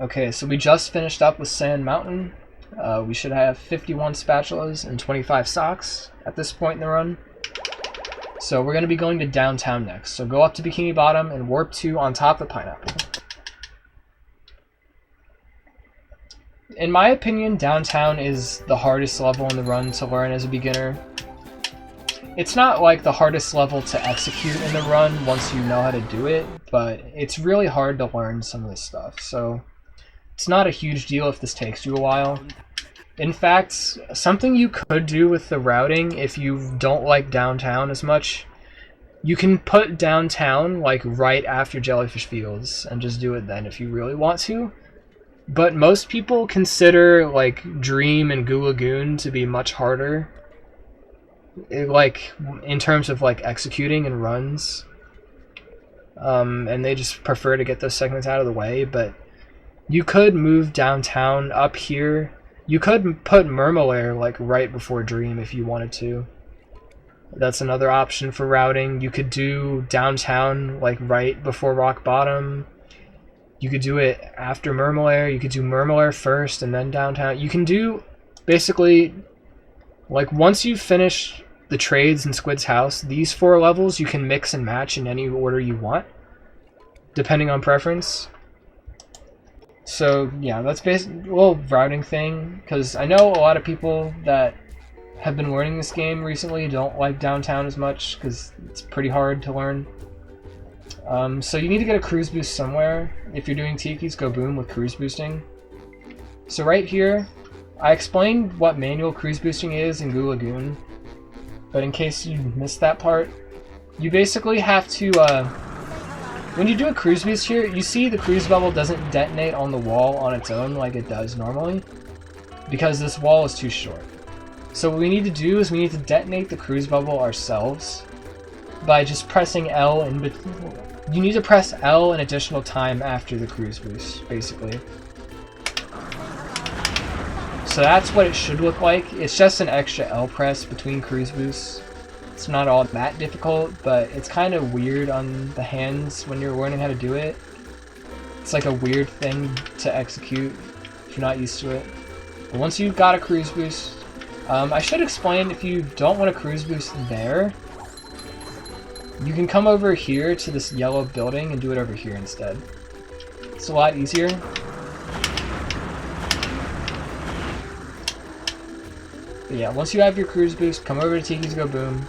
Okay, so we just finished up with Sand Mountain. We should have 51 spatulas and 25 socks at this point in the run. So we're going to be going to downtown next. So go up to Bikini Bottom and warp 2 on top of the pineapple. In my opinion, downtown is the hardest level in the run to learn as a beginner. It's not like the hardest level to execute in the run once you know how to do it, but it's really hard to learn some of this stuff. So it's not a huge deal if this takes you a while. In fact, something you could do with the routing if you don't like downtown as much, you can put downtown like right after Jellyfish Fields and just do it then if you really want to. But most people consider like Dream and Goo Lagoon to be much harder, like in terms of like executing and runs, and they just prefer to get those segments out of the way. But you could move downtown up here. You could put Murmelair like right before Dream if you wanted to. That's another option for routing. You could do downtown like right before Rock Bottom. You could do it after Murmelair. You could do Murmelair first and then downtown. You can do basically like once you finish the trades in Squid's house, these 4 levels you can mix and match in any order you want, depending on preference. So yeah, that's basically a little routing thing, because I know a lot of people that have been learning this game recently don't like downtown as much because it's pretty hard to learn. So you need to get a cruise boost somewhere. If you're doing Tiki's Go Boom with cruise boosting. So right here, I explained what manual cruise boosting is in Goo Lagoon, but in case you missed that part, you basically have to when you do a cruise boost here, you see the cruise bubble doesn't detonate on the wall on its own like it does normally, because this wall is too short. So what we need to do is we need to detonate the cruise bubble ourselves by just pressing L in between. You need to press L an additional time after the cruise boost, basically. So that's what it should look like. It's just an extra L press between cruise boosts. It's not all that difficult, but it's kind of weird on the hands when you're learning how to do it. It's like a weird thing to execute if you're not used to it. But once you've got a cruise boost, I should explain, if you don't want a cruise boost there, you can come over here to this yellow building and do it over here instead. It's a lot easier. But yeah, once you have your cruise boost, come over to Tiki's Go Boom.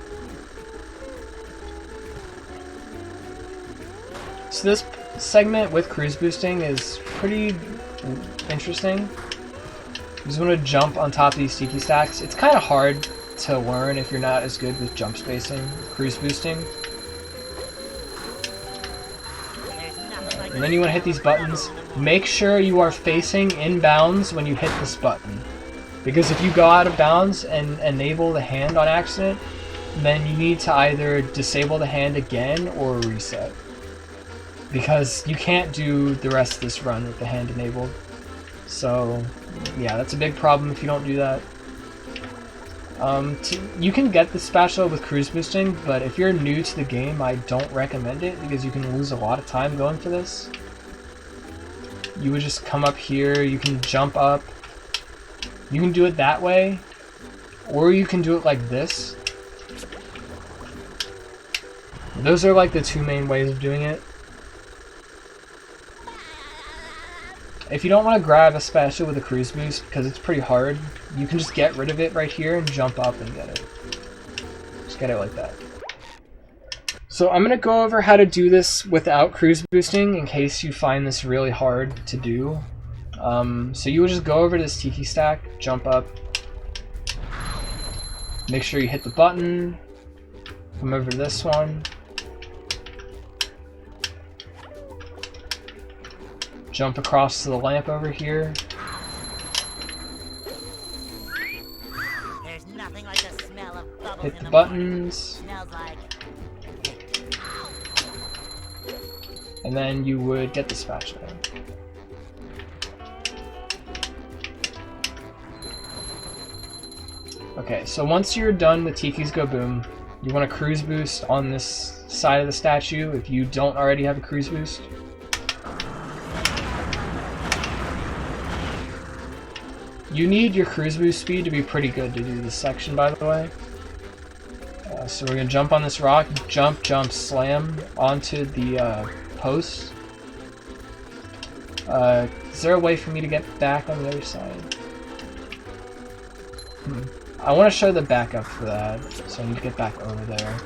So this segment with cruise boosting is pretty interesting. You just want to jump on top of these Tiki stacks. It's kind of hard to learn if you're not as good with jump spacing, cruise boosting. And then you want to hit these buttons. Make sure you are facing inbounds when you hit this button, because if you go out of bounds and enable the hand on accident, then you need to either disable the hand again or reset, because you can't do the rest of this run with the hand enabled. So yeah, that's a big problem if you don't do that. You can get the spatula with cruise boosting, but if you're new to the game, I don't recommend it because you can lose a lot of time going for this. You would just come up here, you can jump up, you can do it that way, or you can do it like this. Those are like the 2 main ways of doing it. If you don't want to grab a spatula with a cruise boost because it's pretty hard, you can just get rid of it right here and jump up and get it. Just get it like that. So I'm going to go over how to do this without cruise boosting in case you find this really hard to do. So you would just go over to this Tiki stack, jump up, make sure you hit the button, come over to this one, jump across to the lamp over here. There's nothing like the smell of bubbles Hit in the morning. buttons, Smells like and then you would get the spatula. Okay, so once you're done with Tiki's Go Boom, you want a cruise boost on this side of the statue if you don't already have a cruise boost. You need your cruise boost speed to be pretty good to do this section, by the way. So we're gonna jump on this rock, jump, jump, slam onto the post. Is there a way for me to get back on the other side? I want to show the backup for that, so I need to get back over there.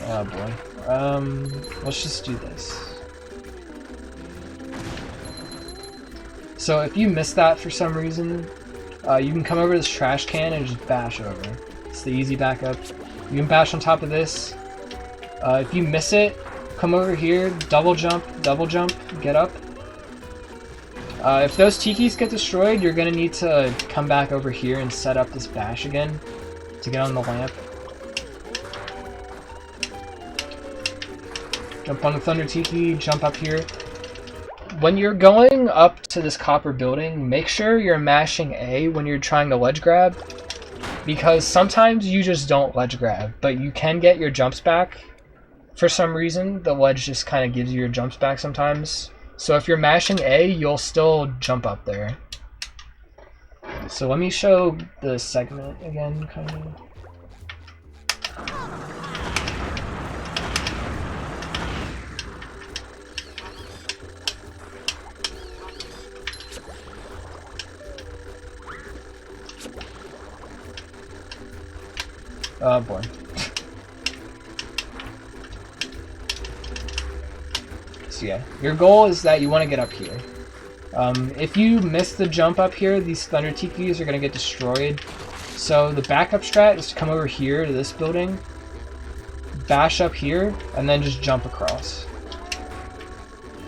Oh boy. Let's just do this. So if you miss that for some reason, you can come over this trash can and just bash over. It's the easy backup. You can bash on top of this. If you miss it, come over here, double jump, get up. If those tikis get destroyed, you're going to need to come back over here and set up this bash again to get on the lamp. Jump on the Thunder Tiki, jump up here. When you're going up to this copper building, make sure you're mashing A when you're trying to ledge grab, because sometimes you just don't ledge grab, but you can get your jumps back. For some reason, the ledge just kind of gives you your jumps back sometimes. So if you're mashing A, you'll still jump up there. So let me show the segment again, kind of. Oh boy. So yeah, your goal is that you want to get up here. If you miss the jump up here, these Thunder Tikis are going to get destroyed. So the backup strat is to come over here to this building, bash up here, and then just jump across.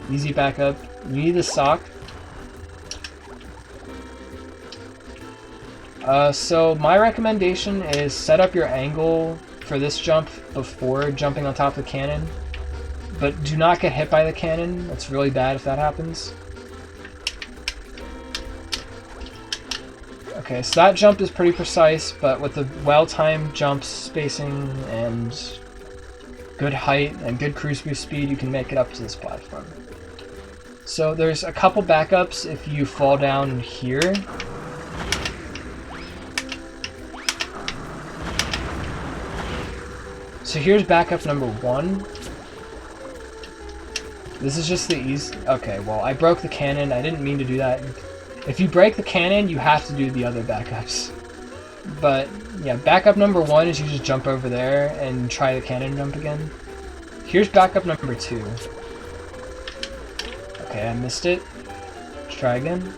Easy backup. You need the sock. So my recommendation is set up your angle for this jump before jumping on top of the cannon. But do not get hit by the cannon. It's really bad if that happens. Okay, so that jump is pretty precise, but with the well-timed jump spacing and good height and good cruise boost speed, you can make it up to this platform. So there's a couple backups if you fall down here. So here's backup number 1. This is just the easy... Okay, well, I broke the cannon. I didn't mean to do that. If you break the cannon, you have to do the other backups. But, yeah, backup number 1 is you just jump over there and try the cannon jump again. Here's backup number 2. Okay, I missed it. Let's try again.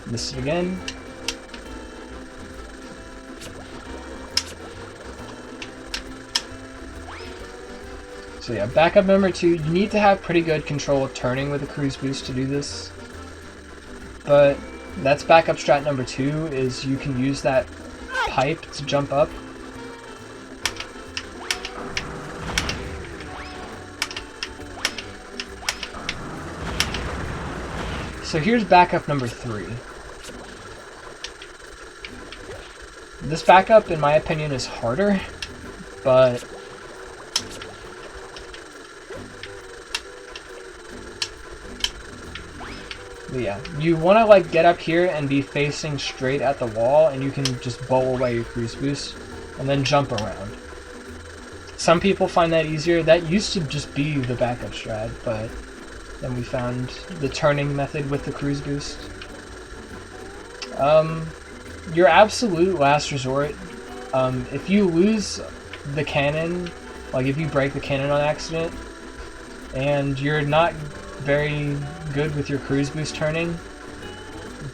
Missed it again. So yeah, backup number 2, you need to have pretty good control of turning with a cruise boost to do this. But that's backup strat number 2, is you can use that pipe to jump up. So here's backup number 3. This backup, in my opinion, is harder, but yeah, you want to like get up here and be facing straight at the wall, and you can just bowl away your cruise boost and then jump around. Some people find that easier. That used to just be the backup strat, but then we found the turning method with the cruise boost. Your absolute last resort, if you lose the cannon, like if you break the cannon on accident, and you're not very good with your cruise boost turning,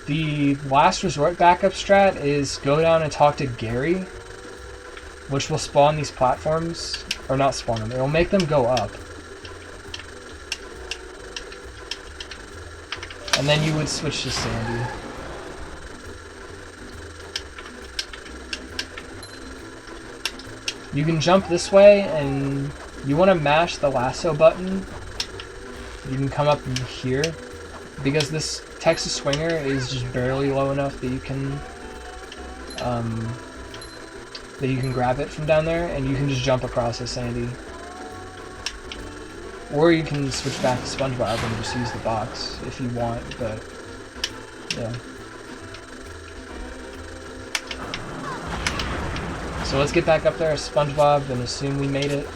the last resort backup strat is go down and talk to Gary, which will spawn these platforms, or not spawn them, it'll make them go up. And then you would switch to Sandy. You can jump this way, and you want to mash the lasso button. You can come up here, because this Texas Swinger is just barely low enough that you can grab it from down there, and you can just jump across as Sandy. Or you can switch back to SpongeBob and just use the box if you want, but yeah. So let's get back up there as SpongeBob and assume we made it.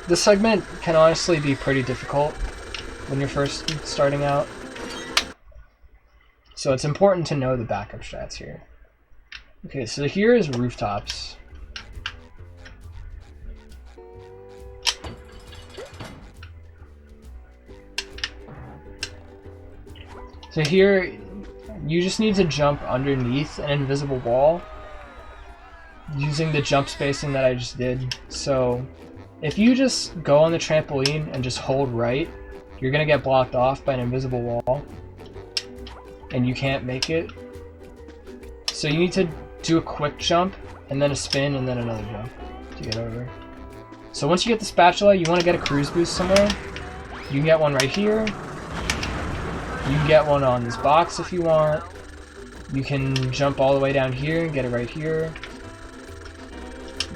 This segment can honestly be pretty difficult when you're first starting out. So it's important to know the backup strats here. Okay, so here is rooftops. So here, you just need to jump underneath an invisible wall using the jump spacing that I just did. So if you just go on the trampoline and just hold right, you're gonna get blocked off by an invisible wall and you can't make it. So you need to do a quick jump and then a spin and then another jump to get over. So once you get the spatula, you want to get a cruise boost somewhere. You can get one right here. You can get one on this box if you want. You can jump all the way down here and get it right here.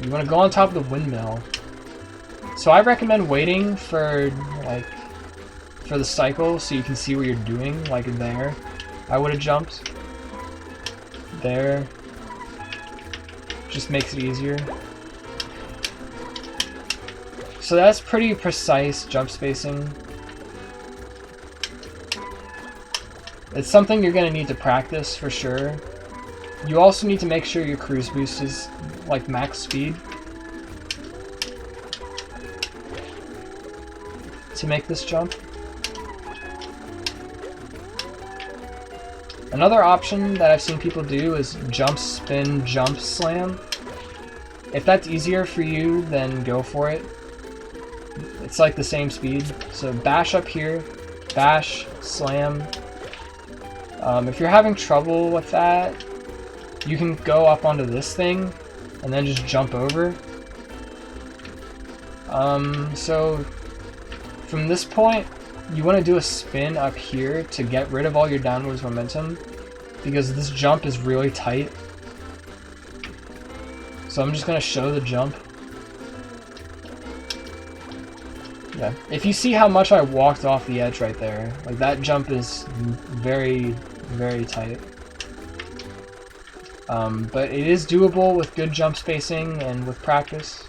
You want to go on top of the windmill. So I recommend waiting for the cycle so you can see what you're doing, like there. I would have jumped there. Just makes it easier. So that's pretty precise jump spacing. It's something you're going to need to practice for sure. You also need to make sure your cruise boost is like max speed to make this jump. Another option that I've seen people do is jump, spin, jump, slam. If that's easier for you, then go for it. It's like the same speed. So bash up here, bash, slam. If you're having trouble with that, you can go up onto this thing and then just jump over. So from this point, you want to do a spin up here to get rid of all your downwards momentum because this jump is really tight. So I'm just going to show the jump. Yeah, if you see how much I walked off the edge right there, like that jump is very, very tight. But it is doable with good jump spacing and with practice.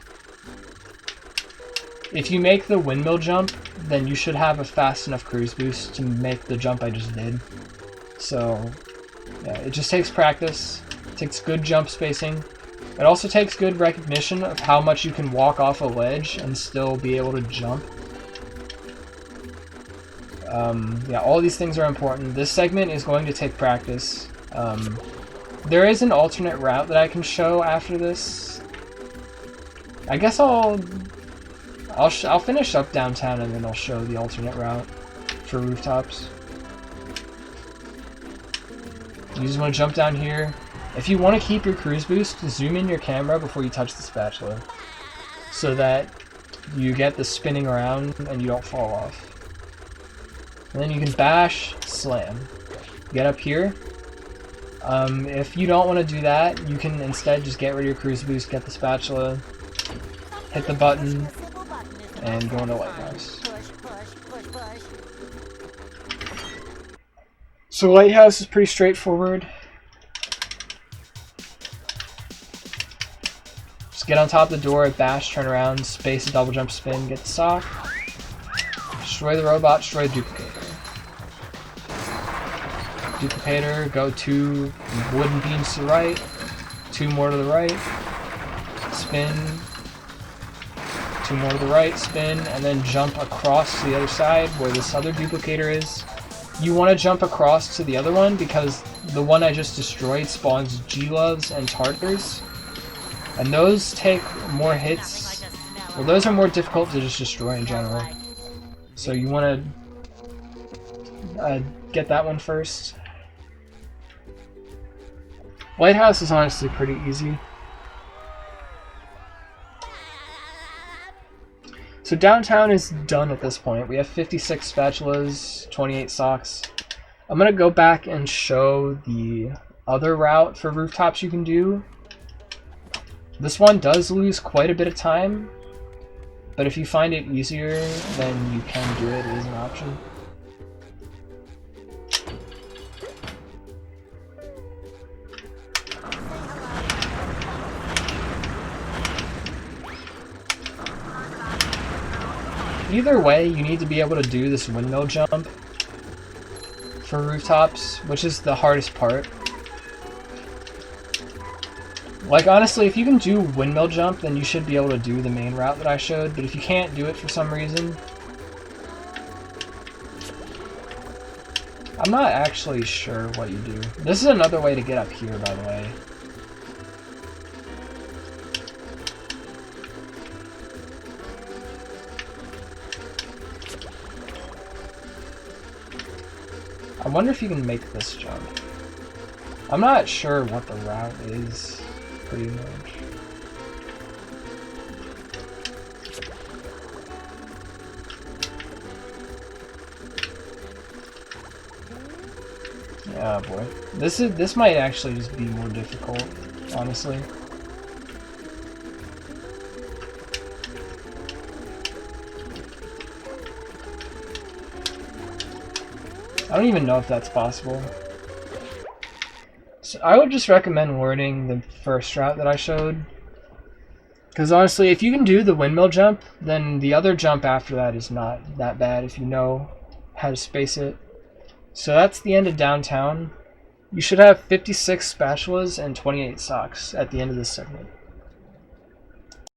If you make the windmill jump, then you should have a fast enough cruise boost to make the jump I just did. So, yeah, it just takes practice. It takes good jump spacing. It also takes good recognition of how much you can walk off a ledge and still be able to jump. Yeah, all these things are important. This segment is going to take practice. There is an alternate route that I can show after this. I guess I'll finish up downtown and then I'll show the alternate route for rooftops. You just want to jump down here. If you want to keep your cruise boost, zoom in your camera before you touch the spatula so that you get the spinning around and you don't fall off. And then you can bash, slam. Get up here. If you don't want to do that, you can instead just get rid of your cruise boost, get the spatula, hit the button, and go into Lighthouse. So Lighthouse is pretty straightforward. Just get on top of the door, bash, turn around, space a double jump spin, get the sock. Destroy the robot, destroy the duplicator. Duplicator, go 2 wooden beams to the right, 2 more to the right, spin, 2 more to the right, spin, and then jump across to the other side where this other duplicator is. You want to jump across to the other one because the one I just destroyed spawns G-Loves and Tartars, and those take more hits. Well, those are more difficult to just destroy in general. So you want to get that one first. Lighthouse is honestly pretty easy. So downtown is done at this point. We have 56 spatulas, 28 socks. I'm going to go back and show the other route for rooftops you can do. This one does lose quite a bit of time, but if you find it easier, then you can do it. It is an option. Either way, you need to be able to do this windmill jump for rooftops, which is the hardest part. Like, honestly, if you can do windmill jump, then you should be able to do the main route that I showed, but if you can't do it for some reason, I'm not actually sure what you do. This is another way to get up here, by the way. I wonder if you can make this jump. I'm not sure what the route is, pretty much. Yeah, boy. This might actually just be more difficult, honestly. I don't even know if that's possible. So I would just recommend learning the first route that I showed. Because honestly, if you can do the windmill jump, then the other jump after that is not that bad if you know how to space it. So that's the end of downtown. You should have 56 spatulas and 28 socks at the end of this segment.